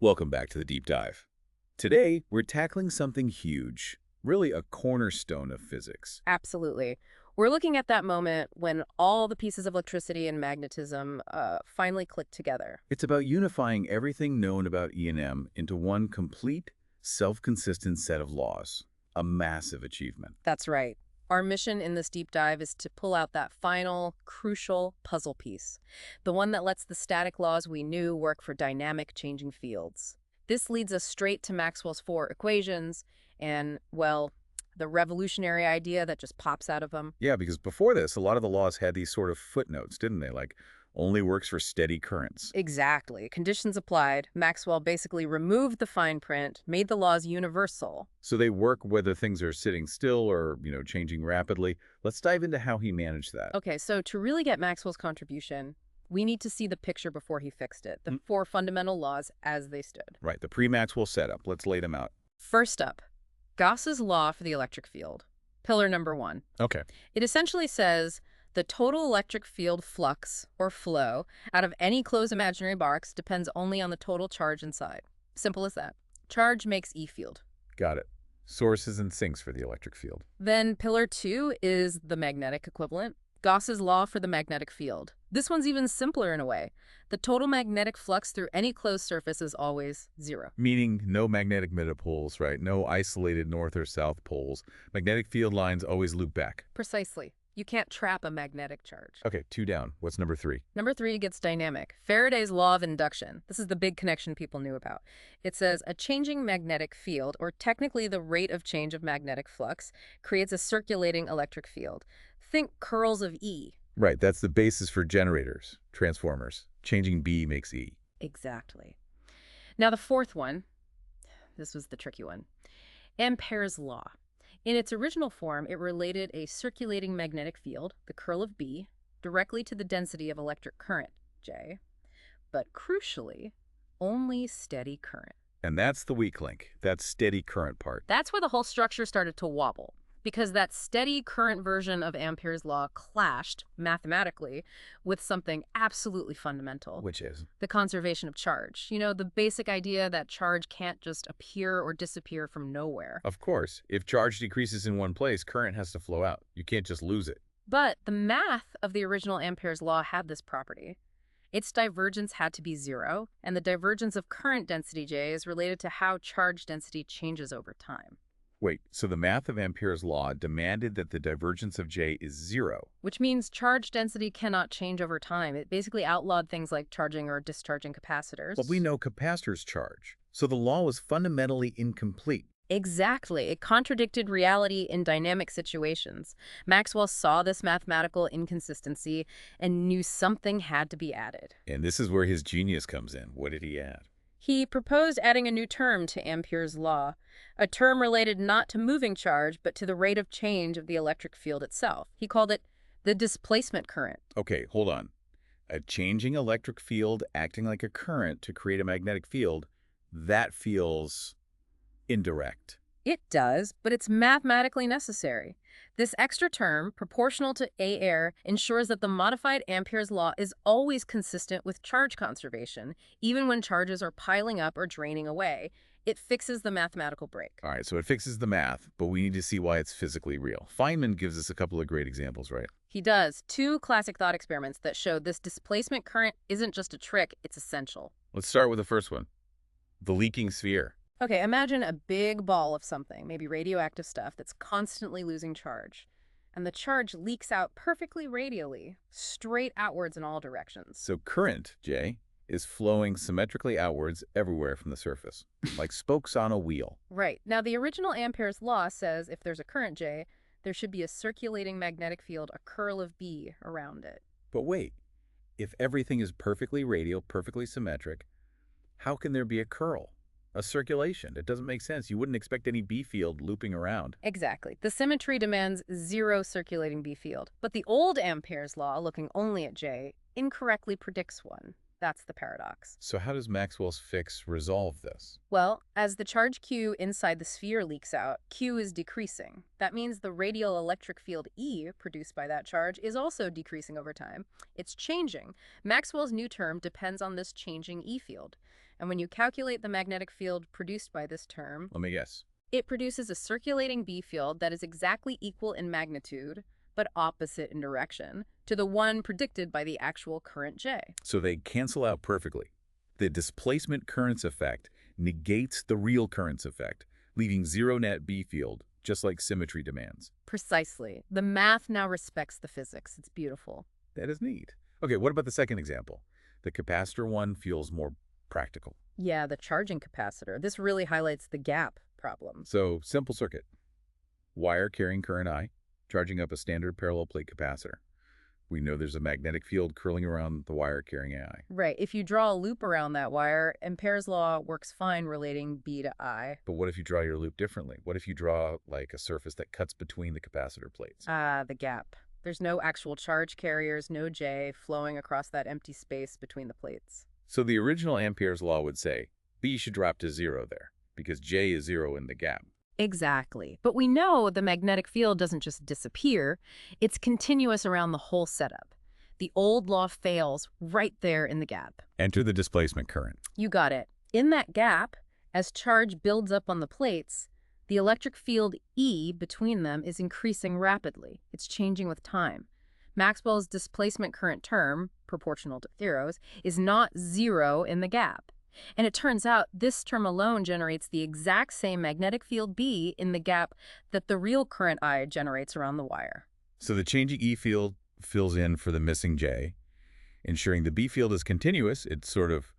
Welcome back to the Deep Dive. Today, we're tackling something huge, really a cornerstone of physics. Absolutely. We're looking at that moment when all the pieces of electricity and magnetism finally click together. It's about unifying everything known about E&M into one complete, self-consistent set of laws. A massive achievement. That's right. Our mission in this deep dive is to pull out that final, crucial puzzle piece, the one that lets the static laws we knew work for dynamic, changing fields. This leads us straight to Maxwell's four equations and, well, the revolutionary idea that just pops out of them. Yeah, because before this, a lot of the laws had these sort of footnotes, didn't they? Like, only works for steady currents. Exactly. Conditions applied. Maxwell basically removed the fine print, made the laws universal. So they work whether things are sitting still or, changing rapidly. Let's dive into how he managed that. Okay, so to really get Maxwell's contribution, we need to see the picture before he fixed it, the four fundamental laws as they stood. Right, the pre-Maxwell setup. Let's lay them out. First up, Gauss's law for the electric field. Pillar number one. Okay. It essentially says the total electric field flux, or flow, out of any closed imaginary box depends only on the total charge inside. Simple as that. Charge makes E field. Got it. Sources and sinks for the electric field. Then pillar two is the magnetic equivalent. Gauss's law for the magnetic field. This one's even simpler in a way. The total magnetic flux through any closed surface is always zero. Meaning no magnetic midipoles, right? No isolated north or south poles. Magnetic field lines always loop back. Precisely. You can't trap a magnetic charge. Okay, two down. What's number three? Number three gets dynamic. Faraday's law of induction. This is the big connection people knew about. It says a changing magnetic field, or technically the rate of change of magnetic flux, creates a circulating electric field. Think curls of E. Right, that's the basis for generators, transformers. Changing B makes E. Exactly. Now the fourth one, this was the tricky one. Ampere's law. In its original form, it related a circulating magnetic field, the curl of B, directly to the density of electric current, J. But crucially, only steady current. And that's the weak link, that steady current part. That's where the whole structure started to wobble, because that steady current version of Ampere's law clashed, mathematically, with something absolutely fundamental. Which is? The conservation of charge. You know, the basic idea that charge can't just appear or disappear from nowhere. Of course. If charge decreases in one place, current has to flow out. You can't just lose it. But the math of the original Ampere's law had this property. Its divergence had to be zero, and the divergence of current density J is related to how charge density changes over time. Wait, so the math of Ampere's law demanded that the divergence of J is zero. Which means charge density cannot change over time. It basically outlawed things like charging or discharging capacitors. But we know capacitors charge, so the law was fundamentally incomplete. Exactly. It contradicted reality in dynamic situations. Maxwell saw this mathematical inconsistency and knew something had to be added. And this is where his genius comes in. What did he add? He proposed adding a new term to Ampere's law, a term related not to moving charge, but to the rate of change of the electric field itself. He called it the displacement current. Okay, hold on. A changing electric field acting like a current to create a magnetic field, that feels indirect. It does, but it's mathematically necessary. This extra term, proportional to A air, ensures that the modified Ampere's law is always consistent with charge conservation, even when charges are piling up or draining away. It fixes the mathematical break. All right, so it fixes the math, but we need to see why it's physically real. Feynman gives us a couple of great examples, right? He does. Two classic thought experiments that show this displacement current isn't just a trick, it's essential. Let's start with the first one. The leaking sphere. Okay, imagine a big ball of something, maybe radioactive stuff, that's constantly losing charge. And the charge leaks out perfectly radially, straight outwards in all directions. So current, J, is flowing symmetrically outwards everywhere from the surface, like spokes on a wheel. Right. Now, the original Ampere's law says if there's a current J, there should be a circulating magnetic field, a curl of B, around it. But wait, if everything is perfectly radial, perfectly symmetric, how can there be a curl? A circulation. It doesn't make sense. You wouldn't expect any B field looping around. Exactly. The symmetry demands zero circulating B field. But the old Ampere's law, looking only at J, incorrectly predicts one. That's the paradox. So how does Maxwell's fix resolve this? Well, as the charge Q inside the sphere leaks out, Q is decreasing. That means the radial electric field E produced by that charge is also decreasing over time. It's changing. Maxwell's new term depends on this changing E field. And when you calculate the magnetic field produced by this term, Let me guess. it produces a circulating B field that is exactly equal in magnitude, but opposite in direction, to the one predicted by the actual current J. So they cancel out perfectly. The displacement currents effect negates the real currents effect, leaving zero net B field, just like symmetry demands. Precisely. The math now respects the physics. It's beautiful. That is neat. Okay, what about the second example? The capacitor one feels more practical. Yeah, the charging capacitor. This really highlights the gap problem. So, simple circuit. Wire carrying current I, charging up a standard parallel plate capacitor. We know there's a magnetic field curling around the wire carrying I. Right. If you draw a loop around that wire, Ampere's law works fine relating B to I. But what if you draw your loop differently? What if you draw like a surface that cuts between the capacitor plates? The gap. There's no actual charge carriers, no J flowing across that empty space between the plates. So the original Ampere's law would say B should drop to zero there, because J is zero in the gap. Exactly. But we know the magnetic field doesn't just disappear. It's continuous around the whole setup. The old law fails right there in the gap. Enter the displacement current. You got it. In that gap, as charge builds up on the plates, the electric field E between them is increasing rapidly. It's changing with time. Maxwell's displacement current term, proportional to zeros, is not zero in the gap. And it turns out this term alone generates the exact same magnetic field B in the gap that the real current I generates around the wire. So the changing E field fills in for the missing J, ensuring the B field is continuous. It sort of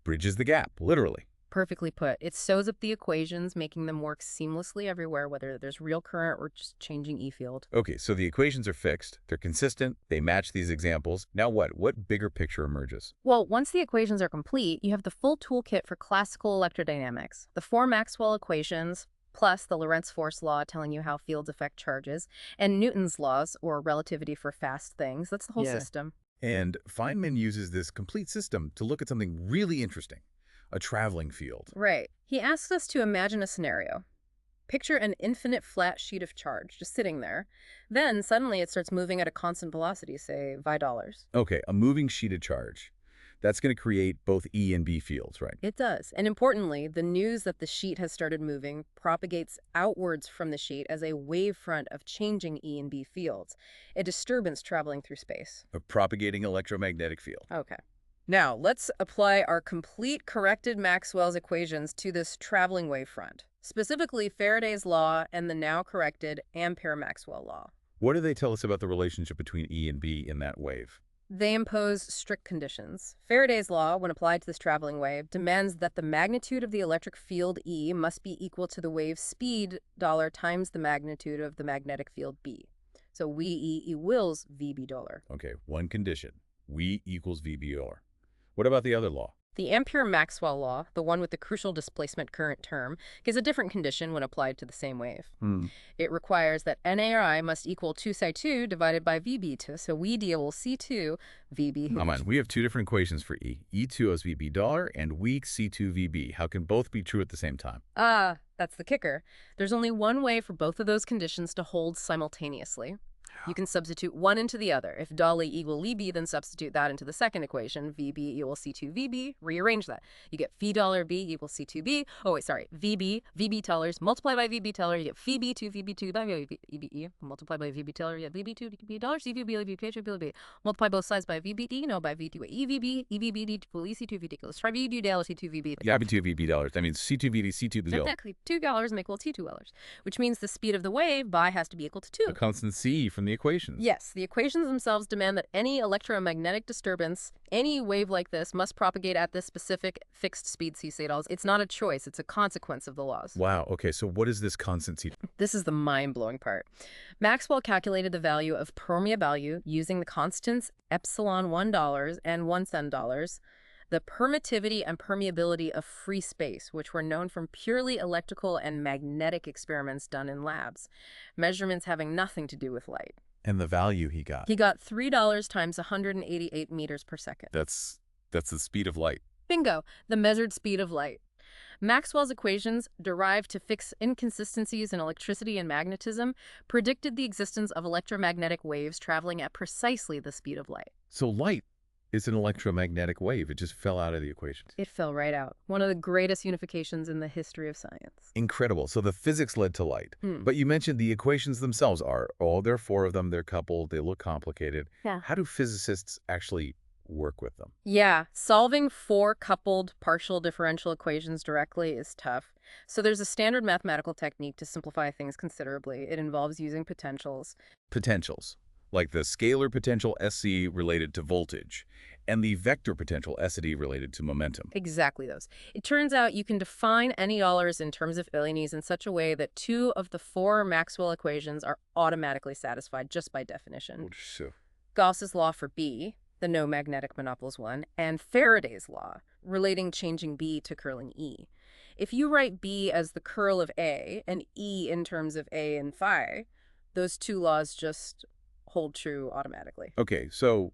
bridges the gap, literally. Perfectly put. It sews up the equations, making them work seamlessly everywhere, whether there's real current or just changing E field. Okay, so the equations are fixed. They're consistent. They match these examples. Now what? What bigger picture emerges? Well, once the equations are complete, you have the full toolkit for classical electrodynamics. The 4 Maxwell equations, plus the Lorentz force law telling you how fields affect charges, and Newton's laws, or relativity for fast things. That's the whole system. And Feynman uses this complete system to look at something really interesting. A traveling field. Right. He asks us to imagine a scenario. Picture an infinite flat sheet of charge just sitting there. Then suddenly it starts moving at a constant velocity, say $5. Okay, a moving sheet of charge. That's going to create both E and B fields, right? It does. And importantly, the news that the sheet has started moving propagates outwards from the sheet as a wavefront of changing E and B fields, a disturbance traveling through space. A propagating electromagnetic field. Okay. Now, let's apply our complete corrected Maxwell's equations to this traveling wavefront, specifically Faraday's law and the now corrected Ampere-Maxwell law. What do they tell us about the relationship between E and B in that wave? They impose strict conditions. Faraday's law, when applied to this traveling wave, demands that the magnitude of the electric field E must be equal to the wave's speed $ times the magnitude of the magnetic field B. So we E equals VB $. Okay, one condition. We equals VBR. What about the other law? The Ampere-Maxwell law, the one with the crucial displacement current term, gives a different condition when applied to the same wave. It requires that NARI must equal 2 psi 2 divided by VB2, so we deal C2 VB. Come on, we have two different equations for E. E2 is VB $, and we C2 VB. How can both be true at the same time? That's the kicker. There's only one way for both of those conditions to hold simultaneously. You can substitute one into the other. If dolly equal Libby, then substitute that into the second equation, VB equals C2 VB, rearrange that. You get phi $B equals C2B. Oh, wait, sorry. VB dollars, multiply by VB teller, you get phi B2 VB2 by VBE, multiply by VB teller, you get VB2 VB dollars, CVB, VB, multiply both sides by VBD, no, by VD, EVB, EVBD equal C2 VD equals try VD dollars, C2 VB. Yeah, B2 VB $. That means C2 VD, C2 the Exactly. $2 equal T2 dollars, which means the speed of the wave by has to be equal to 2. A constant C from the equations. Yes, the equations themselves demand that any electromagnetic disturbance, any wave like this, must propagate at this specific fixed speed c saddles. It's not a choice, it's a consequence of the laws. Wow, okay, so what is this constant C? This is the mind-blowing part. Maxwell calculated the value of permeability using the constants epsilon $1 and 1 cent dollars, the permittivity and permeability of free space, which were known from purely electrical and magnetic experiments done in labs, measurements having nothing to do with light. And the value he got. He got $3 times 188 meters per second. That's the speed of light. Bingo, the measured speed of light. Maxwell's equations, derived to fix inconsistencies in electricity and magnetism, predicted the existence of electromagnetic waves traveling at precisely the speed of light. So light It's an electromagnetic wave. It just fell out of the equations. It fell right out. One of the greatest unifications in the history of science. Incredible. So the physics led to light. Hmm. But you mentioned the equations themselves there are four of them. They're coupled. They look complicated. Yeah. How do physicists actually work with them? Yeah, solving four coupled partial differential equations directly is tough. So there's a standard mathematical technique to simplify things considerably. It involves using potentials. Potentials, like the scalar potential SC related to voltage, and the vector potential SC related to momentum. Exactly those. It turns out you can define any dollars in terms of Illini's in such a way that two of the four Maxwell equations are automatically satisfied just by definition. So, Gauss's law for B, the no magnetic monopoles one, and Faraday's law, relating changing B to curling E. If you write B as the curl of A and E in terms of A and phi, those two laws just hold true automatically. okay, so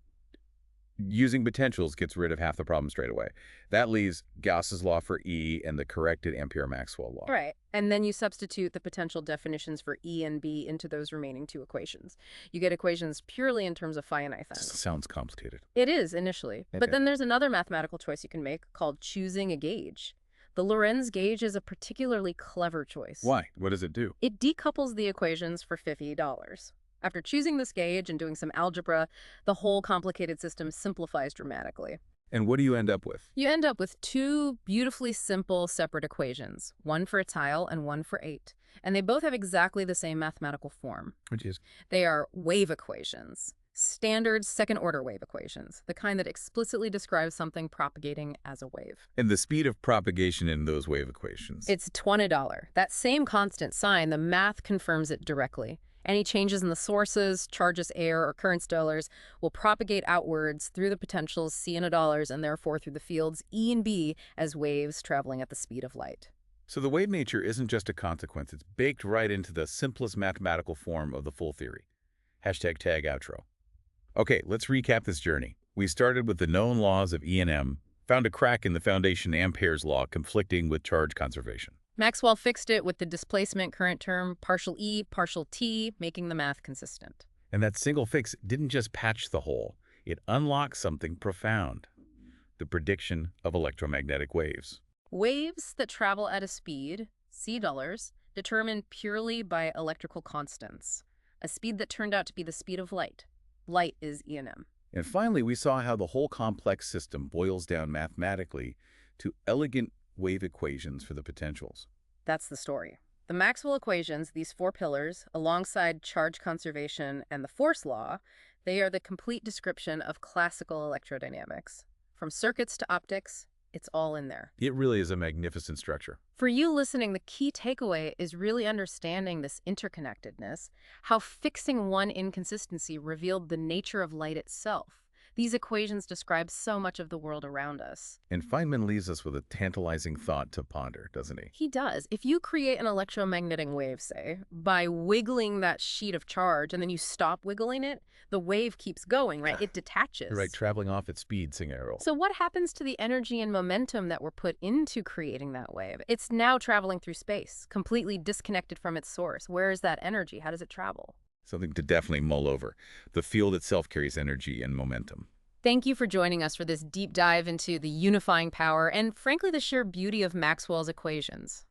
using potentials gets rid of half the problem straight away. That leaves Gauss's law for E and the corrected Ampere-Maxwell law. Right. And then you substitute the potential definitions for E and B into those remaining two equations. You get equations purely in terms of phi and I Sounds complicated. It is initially. But Okay. then there's another mathematical choice you can make called choosing a gauge. The Lorentz gauge is a particularly clever choice. Why? What does it do? It decouples the equations for $50. After choosing this gauge and doing some algebra, the whole complicated system simplifies dramatically. And what do you end up with? You end up with two beautifully simple separate equations, one for a tile and one for 8. And they both have exactly the same mathematical form. Which is? They are wave equations, standard second-order wave equations, the kind that explicitly describes something propagating as a wave. And the speed of propagation in those wave equations. It's $20. That same constant sign, the math confirms it directly. Any changes in the sources, charges air, or currents dollars will propagate outwards through the potentials C and a dollars and therefore through the fields E and B as waves traveling at the speed of light. So the wave nature isn't just a consequence. It's baked right into the simplest mathematical form of the full theory. Hashtag tag outro. Okay, let's recap this journey. We started with the known laws of E and M, found a crack in the foundation Ampere's law conflicting with charge conservation. Maxwell fixed it with the displacement current term, partial E, partial T, making the math consistent. And that single fix didn't just patch the hole. It unlocked something profound. The prediction of electromagnetic waves. Waves that travel at a speed, C dollars, determined purely by electrical constants. A speed that turned out to be the speed of light. Light is E and M. And finally, we saw how the whole complex system boils down mathematically to elegant wave equations for the potentials. That's the story. The Maxwell equations, these four pillars, alongside charge conservation and the force law, they are the complete description of classical electrodynamics. From circuits to optics, it's all in there. It really is a magnificent structure. For you listening, the key takeaway is really understanding this interconnectedness, how fixing one inconsistency revealed the nature of light itself. These equations describe so much of the world around us. And Feynman leaves us with a tantalizing thought to ponder, doesn't he? He does. If you create an electromagnetic wave, say, by wiggling that sheet of charge and then you stop wiggling it, the wave keeps going, right? It detaches. Right, traveling off at speed, Singh-Errol. So what happens to the energy and momentum that were put into creating that wave? It's now traveling through space, completely disconnected from its source. Where is that energy? How does it travel? Something to definitely mull over. The field itself carries energy and momentum. Thank you for joining us for this deep dive into the unifying power and, frankly, the sheer beauty of Maxwell's equations.